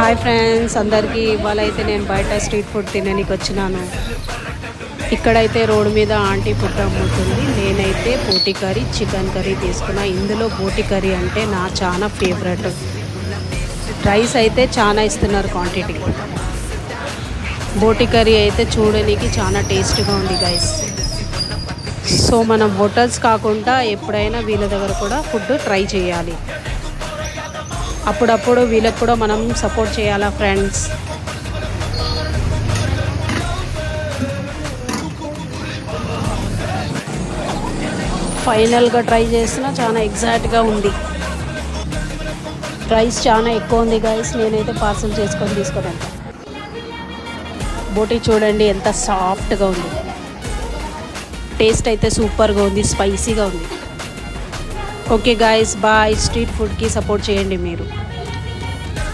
Hi friends అందరికీ ఇవాళ అయితే నేను బయట స్ట్రీట్ ఫుడ్ తినడానికి వచ్చినాను. ఇక్కడైతే రోడ్డు మీద ఆంటీ ఫుడ్ అమ్ముతుంది. నేనైతే బోటి కర్రీ చికెన్ కర్రీ తీసుకున్నా. ఇందులో బోటి కర్రీ అంటే నా చాలా ఫేవరెట్. రైస్ అయితే చాలా ఇస్తున్నారు క్వాంటిటీ. బోటి కర్రీ అయితే చూడడానికి చాలా టేస్ట్గా ఉంది గైస్. సో మనం హోటల్స్ కాకుండా ఎప్పుడైనా వీళ్ళ దగ్గర కూడా ఫుడ్ ట్రై చేయాలి. అప్పుడప్పుడు వీళ్ళకి కూడా మనం సపోర్ట్ చేయాలా ఫ్రెండ్స్. ఫైనల్గా ట్రై చేసినా చాలా ఎగ్జాక్ట్గా ఉంది. ప్రైస్ చాలా ఎక్కువ ఉంది గైస్. నేనైతే పార్సల్ చేసుకొని తీసుకున్నాను. బోటి చూడండి ఎంత సాఫ్ట్గా ఉంది. టేస్ట్ అయితే సూపర్గా ఉంది, స్పైసీగా ఉంది. Okay guys bye. స్ట్రీట్ ఫుడ్కి సపోర్ట్ చేయండి మీరు.